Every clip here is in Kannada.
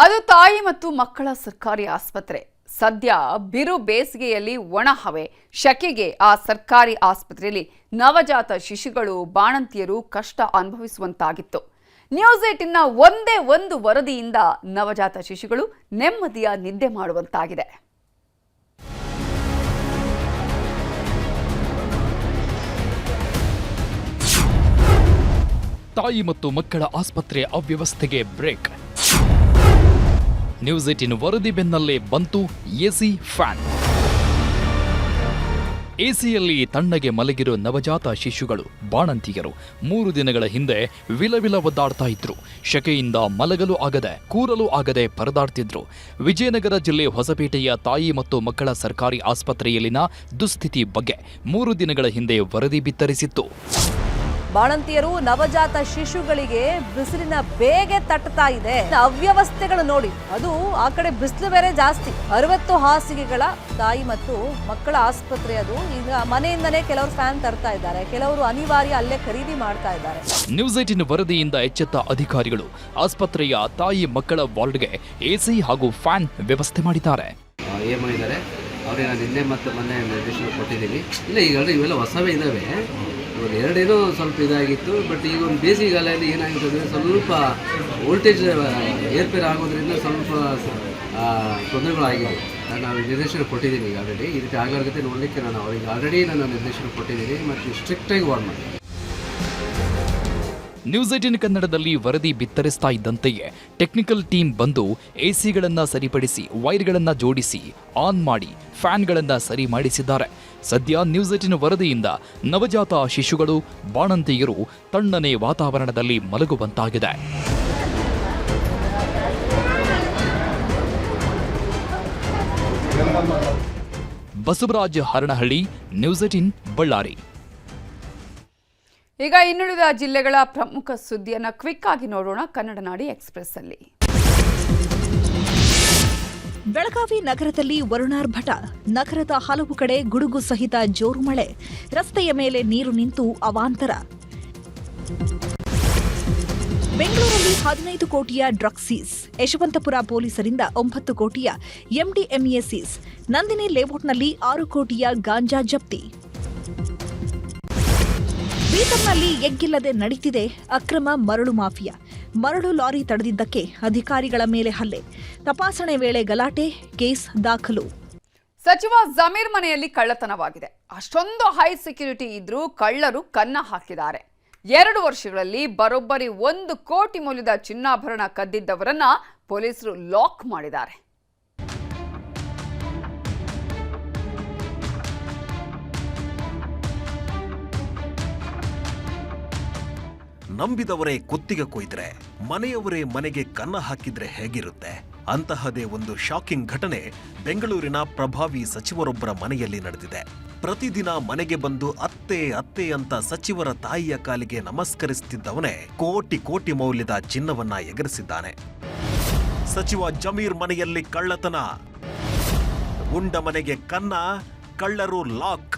ಅದು ತಾಯಿ ಮತ್ತು ಮಕ್ಕಳ ಸರ್ಕಾರಿ ಆಸ್ಪತ್ರೆ. ಸದ್ಯ ಬಿರು ಬೇಸಿಗೆಯಲ್ಲಿ ಒಣ ಹವೆ ಶಕೆಗೆ ಆ ಸರ್ಕಾರಿ ಆಸ್ಪತ್ರೆಯಲ್ಲಿ ನವಜಾತ ಶಿಶುಗಳು ಬಾಣಂತಿಯರು ಕಷ್ಟ ಅನುಭವಿಸುವಂತಾಗಿತ್ತು. ನ್ಯೂಸ್ 18ನ ಒಂದೇ ಒಂದು ವರದಿಯಿಂದ ನವಜಾತ ಶಿಶುಗಳು ನೆಮ್ಮದಿಯ ನಿದ್ದೆ ಮಾಡುವಂತಾಗಿದೆ. ತಾಯಿ ಮತ್ತು ಮಕ್ಕಳ ಆಸ್ಪತ್ರೆ ಅವ್ಯವಸ್ಥೆಗೆ ಬ್ರೇಕ್. ನ್ಯೂಸ್ 18 ವರದಿ ಬೆನ್ನಲ್ಲೇ ಬಂತು ಎಸಿ ಫ್ಯಾನ್. ಎಸಿಯಲ್ಲಿ ತಣ್ಣಗೆ ಮಲಗಿರೋ ನವಜಾತ ಶಿಶುಗಳು ಬಾಣಂತಿಯರು 3 ದಿನಗಳ ಹಿಂದೆ ವಿಲವಿಲ ಒದ್ದಾಡ್ತಾ ಇದ್ರು. ಶಕೆಯಿಂದ ಮಲಗಲು ಆಗದೆ ಕೂರಲು ಆಗದೆ ಪರದಾಡ್ತಿದ್ರು. ವಿಜಯನಗರ ಜಿಲ್ಲೆ ಹೊಸಪೇಟೆಯ ತಾಯಿ ಮತ್ತು ಮಕ್ಕಳ ಸರ್ಕಾರಿ ಆಸ್ಪತ್ರೆಯಲ್ಲಿನ ದುಸ್ಥಿತಿ ಬಗ್ಗೆ 3 ದಿನಗಳ ಹಿಂದೆ ವರದಿ ಬಿತ್ತರಿಸಿತ್ತು. ಬಾಣಂತಿಯರು ನವಜಾತ ಶಿಶುಗಳಿಗೆ ಬಿಸಿಲಿನ ಬೇಗೆ ತಟ್ಟತಾ ಇದೆ. ಅವ್ಯವಸ್ಥೆಗಳು ನೋಡಿ, ಅದು ಆ ಕಡೆ ಬಿಸಿಲು ಬೇರೆ ಜಾಸ್ತಿ. 60 ಹಾಸಿಗೆಗಳ ತಾಯಿ ಮತ್ತು ಮಕ್ಕಳ ಆಸ್ಪತ್ರೆ ಅದು. ಈಗ ಮನೆಯಿಂದನೇ ಕೆಲವರು ಫ್ಯಾನ್ ತರ್ತಾ ಇದ್ದಾರೆ, ಕೆಲವರು ಅನಿವಾರ್ಯ ಅಲ್ಲೇ ಖರೀದಿ ಮಾಡ್ತಾ ಇದ್ದಾರೆ. ನ್ಯೂಸ್ 18 ವರದಿಯಿಂದ ಎಚ್ಚೆತ್ತ ಅಧಿಕಾರಿಗಳು ಆಸ್ಪತ್ರೆಯ ತಾಯಿ ಮಕ್ಕಳ ವಾರ್ಡ್ಗೆ ಎಸಿ ಹಾಗೂ ಫ್ಯಾನ್ ವ್ಯವಸ್ಥೆ ಮಾಡಿದ್ದಾರೆ. ಅವ್ರಿಗೆ ನಾನು ನಿನ್ನೆ ಮತ್ತು ಮೊನ್ನೆ ನಿರ್ದೇಶನ ಕೊಟ್ಟಿದ್ದೀನಿ. ಇಲ್ಲ ಈಗ ಇವೆಲ್ಲ ಹೊಸವೇ ಇದ್ದಾವೆ. ಒಂದು ಎರಡೇನೋ ಸ್ವಲ್ಪ ಇದಾಗಿತ್ತು. ಬಟ್ ಈಗ ಒಂದು ಬೇಸಿಗೆಗಾಲದಲ್ಲಿ ಏನಾಗುತ್ತೆ ಅಂದರೆ ಸ್ವಲ್ಪ ವೋಲ್ಟೇಜ್ ಏರ್ಪೇರ್ ಆಗೋದ್ರಿಂದ ಸ್ವಲ್ಪ ತೊಂದರೆಗಳಾಗಿದೆ. ನಾನು ನಿರ್ದೇಶನ ಕೊಟ್ಟಿದ್ದೀನಿ ಈಗ ಆಲ್ರೆಡಿ. ಈ ರೀತಿ ಆಗಲಾಗುತ್ತೆ ನೋಡಲಿಕ್ಕೆ ನಾನು ಅವರಿಗೆ ಆಲ್ರೆಡಿ ನಾನು ನಿರ್ದೇಶನ ಕೊಟ್ಟಿದ್ದೀನಿ ಮತ್ತು ಸ್ಟ್ರಿಕ್ಟಾಗಿ ವಾರ್ನ್ ಮಾಡಿ. ನ್ಯೂಸ್ 18 ಕನ್ನಡದಲ್ಲಿ ವರದಿ ಬಿತ್ತರಿಸ್ತಾ ಇದ್ದಂತೆಯೇ ಟೆಕ್ನಿಕಲ್ ಟೀಮ್ ಬಂದು ಎಸಿಗಳನ್ನು ಸರಿಪಡಿಸಿ ವೈರ್ಗಳನ್ನು ಜೋಡಿಸಿ ಆನ್ ಮಾಡಿ ಫ್ಯಾನ್ಗಳನ್ನು ಸರಿ ಮಾಡಿಸಿದ್ದಾರೆ. ಸದ್ಯ ನ್ಯೂಸ್ 18 ವರದಿಯಿಂದ ನವಜಾತ ಶಿಶುಗಳು ಬಾಣಂತಿಯರು ತಣ್ಣನೆ ವಾತಾವರಣದಲ್ಲಿ ಮಲಗುವಂತಾಗಿದೆ. ಬಸವರಾಜ್ ಹರನಹಳ್ಳಿ, ನ್ಯೂಸ್ 18 ಬಳ್ಳಾರಿ. ಈಗ ಇನ್ನುಳಿದ ಜಿಲ್ಲೆಗಳ ಪ್ರಮುಖ ಸುದ್ದಿಯನ್ನು ಕ್ವಿಕ್ ಆಗಿ ನೋಡೋಣ ಕನ್ನಡ ನಾಡಿ ಎಕ್ಸ್‌ಪ್ರೆಸ್ ಅಲ್ಲಿ. ಬೆಳಗಾವಿ ನಗರದಲ್ಲಿ ವರುಣಾರ್ಭಟ. ನಗರದ ಹಲವು ಕಡೆ ಗುಡುಗು ಸಹಿತ ಜೋರು ಮಳೆ. ರಸ್ತೆಯ ಮೇಲೆ ನೀರು ನಿಂತು ಅವಾಂತರ. ಬೆಂಗಳೂರಲ್ಲಿ 15 ಕೋಟಿಯ ಡ್ರಗ್ಸ್ ಸೀಸ್. ಯಶವಂತಪುರ ಪೊಲೀಸರಿಂದ 9 ಕೋಟಿಯ ಎಂಡಿಎಂಎ ಸೀಸ್. ನಂದಿನಿ ಲೇಔಟ್ನಲ್ಲಿ 6 ಕೋಟಿಯ ಗಾಂಜಾ ಜಪ್ತಿ. ಬೀದರ್ನಲ್ಲಿ ಎಗ್ಗಿಲ್ಲದೆ ನಡೀತಿದೆ ಅಕ್ರಮ ಮರಳು ಮಾಫಿಯಾ. ಮರಳು ಲಾರಿ ತಡೆದಿದ್ದಕ್ಕೆ ಅಧಿಕಾರಿಗಳ ಮೇಲೆ ಹಲ್ಲೆ. ತಪಾಸಣೆ ವೇಳೆ ಗಲಾಟೆ, ಕೇಸ್ ದಾಖಲು. ಸಚಿವ ಜಮೀರ್ ಮನೆಯಲ್ಲಿ ಕಳ್ಳತನವಾಗಿದೆ. ಅಷ್ಟೊಂದು ಹೈ ಸೆಕ್ಯೂರಿಟಿ ಇದ್ರೂ ಕಳ್ಳರು ಕನ್ನ ಹಾಕಿದ್ದಾರೆ. 2 ವರ್ಷಗಳಲ್ಲಿ ಬರೋಬ್ಬರಿ 1 ಕೋಟಿ ಮೌಲ್ಯದ ಚಿನ್ನಾಭರಣ ಕದ್ದಿದ್ದವರನ್ನ ಪೊಲೀಸರು ಲಾಕ್ ಮಾಡಿದ್ದಾರೆ. ನಂಬಿದವರೇ ಕುತ್ತಿಗೆ ಕೊಯ್ದ್ರೆ, ಮನೆಯವರೇ ಮನೆಗೆ ಕನ್ನ ಹಾಕಿದ್ರೆ ಹೇಗಿರುತ್ತೆ? ಅಂತಹದೇ ಒಂದು ಶಾಕಿಂಗ್ ಘಟನೆ ಬೆಂಗಳೂರಿನ ಪ್ರಭಾವಿ ಸಚಿವರೊಬ್ಬರ ಮನೆಯಲ್ಲಿ ನಡೆದಿದೆ. ಪ್ರತಿದಿನ ಮನೆಗೆ ಬಂದು ಅತ್ತೆ ಅತ್ತೆ ಅಂತ ಸಚಿವರ ತಾಯಿಯ ಕಾಲಿಗೆ ನಮಸ್ಕರಿಸುತ್ತಿದ್ದವನೇ ಕೋಟಿ ಕೋಟಿ ಮೌಲ್ಯದ ಚಿನ್ನವನ್ನ ಎಗರಿಸಿದ್ದಾನೆ. ಸಚಿವ ಜಮೀರ್ ಮನೆಯಲ್ಲಿ ಕಳ್ಳತನ. ಉಂಡ ಮನೆಗೆ ಕನ್ನ, ಕಳ್ಳರು ಲಾಕ್.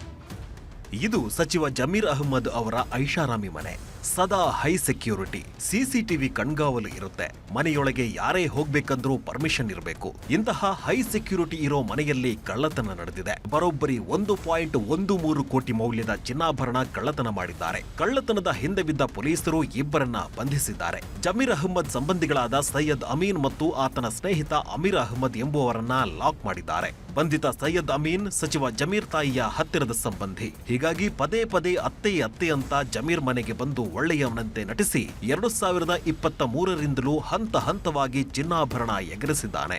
ಇದು ಸಚಿವ ಜಮೀರ್ ಅಹ್ಮದ್ ಅವರ ಐಷಾರಾಮಿ ಮನೆ. ಸದಾ ಹೈ ಸೆಕ್ಯೂರಿಟಿ, ಸಿಸಿಟಿವಿ ಕಣ್ಗಾವಲು ಇರುತ್ತೆ. ಮನೆಯೊಳಗೆ ಯಾರೇ ಹೋಗ್ಬೇಕಂದ್ರೂ ಪರ್ಮಿಷನ್ ಇರಬೇಕು. ಇಂತಹ ಹೈ ಸೆಕ್ಯೂರಿಟಿ ಇರೋ ಮನೆಯಲ್ಲಿ ಕಳ್ಳತನ ನಡೆದಿದೆ. ಬರೋಬ್ಬರಿ 1.13 ಕೋಟಿ ಮೌಲ್ಯದ ಚಿನ್ನಾಭರಣ ಕಳ್ಳತನ ಮಾಡಿದ್ದಾರೆ. ಕಳ್ಳತನದ ಹಿಂದೆ ಬಿದ್ದ ಪೊಲೀಸರು ಇಬ್ಬರನ್ನ ಬಂಧಿಸಿದ್ದಾರೆ. ಜಮೀರ್ ಅಹ್ಮದ್ ಸಂಬಂಧಿಗಳಾದ ಸೈಯದ್ ಅಮೀನ್ ಮತ್ತು ಆತನ ಸ್ನೇಹಿತ ಅಮೀರ್ ಅಹ್ಮದ್ ಎಂಬುವರನ್ನ ಲಾಕ್ ಮಾಡಿದ್ದಾರೆ. ಬಂಧಿತ ಸೈಯದ್ ಅಮೀನ್ ಸಚಿವ ಜಮೀರ್ ತಾಯಿಯ ಹತ್ತಿರದ ಸಂಬಂಧಿ. ಹೀಗಾಗಿ ಪದೇ ಪದೇ ಅತ್ತೆ ಅತ್ತೆ ಅಂತ ಜಮೀರ್ ಮನೆಗೆ ಬಂದು ಒಳ್ಳೆಯವನಂತೆ ನಟಿಸಿ 2023ರಿಂದಲೂ ಹಂತ ಹಂತವಾಗಿ ಚಿನ್ನಾಭರಣ ಎಗರಿಸಿದ್ದಾನೆ.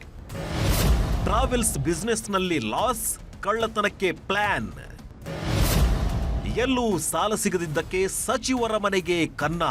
ಟ್ರಾವೆಲ್ಸ್ ಬಿಸಿನೆಸ್ನಲ್ಲಿ ಲಾಸ್, ಕಳ್ಳತನಕ್ಕೆ ಪ್ಲಾನ್. ಎಲ್ಲೂ ಸಾಲ ಸಿಗದಿದ್ದಕ್ಕೆ ಸಚಿವರ ಮನೆಗೆ ಕನ್ನ.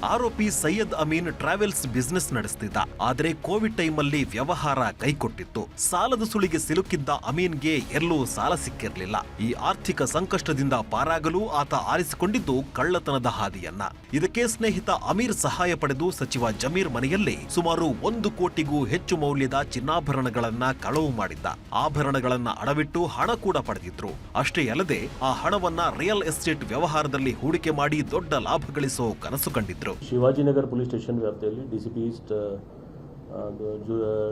ಆರೋಪಿ ಸೈಯದ್ ಅಮೀನ್ ಟ್ರಾವೆಲ್ಸ್ ಬಿಸಿನೆಸ್ ನಡೆಸುತ್ತಿದ್ದ. ಆದರೆ ಕೋವಿಡ್ ಟೈಮಲ್ಲಿ ವ್ಯವಹಾರ ಕೈಕೊಟ್ಟಿತ್ತು. ಸಾಲದ ಸುಳಿಗೆ ಸಿಲುಕಿದ್ದ ಅಮೀನ್ಗೆ ಎಲ್ಲೂ ಸಾಲ ಸಿಕ್ಕಿರಲಿಲ್ಲ. ಈ ಆರ್ಥಿಕ ಸಂಕಷ್ಟದಿಂದ ಪಾರಾಗಲು ಆತ ಆರಿಸಿಕೊಂಡಿದ್ದು ಕಳ್ಳತನದ ಹಾದಿಯನ್ನ. ಇದಕ್ಕೆ ಸ್ನೇಹಿತ ಅಮೀರ್ ಸಹಾಯ ಪಡೆದು ಸಚಿವ ಜಮೀರ್ ಮನೆಯಲ್ಲಿ ಸುಮಾರು 1 ಕೋಟಿಗೂ ಹೆಚ್ಚು ಮೌಲ್ಯದ ಚಿನ್ನಾಭರಣಗಳನ್ನ ಕಳವು ಮಾಡಿದ್ದ. ಆಭರಣಗಳನ್ನ ಅಡವಿಟ್ಟು ಹಣ ಕೂಡ ಪಡೆದಿದ್ರು. ಅಷ್ಟೇ ಅಲ್ಲದೆ ಆ ಹಣವನ್ನ ರಿಯಲ್ ಎಸ್ಟೇಟ್ ವ್ಯವಹಾರದಲ್ಲಿ ಹೂಡಿಕೆ ಮಾಡಿ ದೊಡ್ಡ ಲಾಭ ಗಳಿಸೋ ಕನಸು ಕಂಡಿದ್ರು. ಶಿವಾಜಿನಗರ ಪೊಲೀಸ್ ಸ್ಟೇಷನ್ ವ್ಯಾಪ್ತಿಯಲ್ಲಿ ಡಿಸಿಪಿ ಈಸ್ಟ್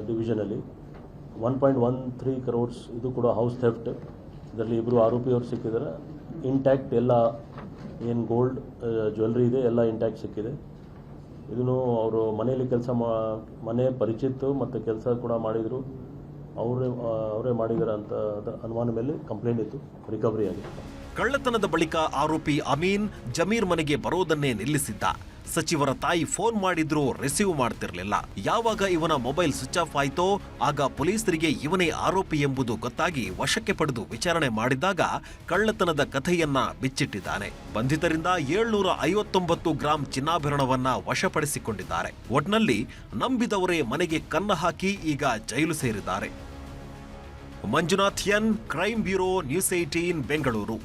ಡಿವಿಷನಲ್ಲಿ 1.13 crores ಇದು ಕೂಡ ಹೌಸ್ ಥೆಫ್ಟ್. ಇದರಲ್ಲಿ ಇಬ್ಬರು ಆರೋಪಿಯವರು ಸಿಕ್ಕಿದ್ದಾರೆ. ಇಂಟ್ಯಾಕ್ಟ್ ಎಲ್ಲ ಏನು ಗೋಲ್ಡ್ ಜ್ಯುವೆಲ್ರಿ ಇದೆ ಎಲ್ಲ ಇಂಟ್ಯಾಕ್ಟ್ ಸಿಕ್ಕಿದೆ. ಇದನ್ನು ಅವರು ಮನೆಯಲ್ಲಿ ಮನೆ ಪರಿಚಿತ್ತು ಮತ್ತು ಕೆಲಸ ಕೂಡ ಮಾಡಿದರು. ಅವರೇ ಮಾಡಿದ್ದಾರೆ ಅಂತ ಅನುಮಾನ ಮೇಲೆ ಕಂಪ್ಲೇಂಟ್ ಇತ್ತು, ರಿಕವರಿ ಆಗಿದೆ. ಕಳ್ಳತನದ ಬಳಿಕ ಆರೋಪಿ ಅಮೀನ್ ಜಮೀರ್ ಮನೆಗೆ ಬರೋದನ್ನೇ ನಿಲ್ಲಿಸಿದ್ದ. ಸಚಿವರ ತಾಯಿ ಫೋನ್ ಮಾಡಿದ್ರೂ ರಿಸೀವ್ ಮಾಡ್ತಿರ್ಲಿಲ್ಲ. ಯಾವಾಗ ಇವನ ಮೊಬೈಲ್ ಸ್ವಿಚ್ ಆಫ್ ಆಯ್ತೋ ಆಗ ಪೊಲೀಸರಿಗೆ ಇವನೇ ಆರೋಪಿ ಎಂಬುದು ಗೊತ್ತಾಗಿ ವಶಕ್ಕೆ ಪಡೆದು ವಿಚಾರಣೆ ಮಾಡಿದಾಗ ಕಳ್ಳತನದ ಕಥೆಯನ್ನ ಬಿಚ್ಚಿಟ್ಟಿದ್ದಾನೆ. ಬಂಧಿತರಿಂದ 759 ಗ್ರಾಂ ಚಿನ್ನಾಭರಣವನ್ನ ವಶಪಡಿಸಿಕೊಂಡಿದ್ದಾರೆ. ಒಟ್ನಲ್ಲಿ ನಂಬಿದವರೇ ಮನೆಗೆ ಕನ್ನ ಹಾಕಿ ಈಗ ಜೈಲು ಸೇರಿದ್ದಾರೆ. Manjunath N, crime bureau, news 18 Bengaluru.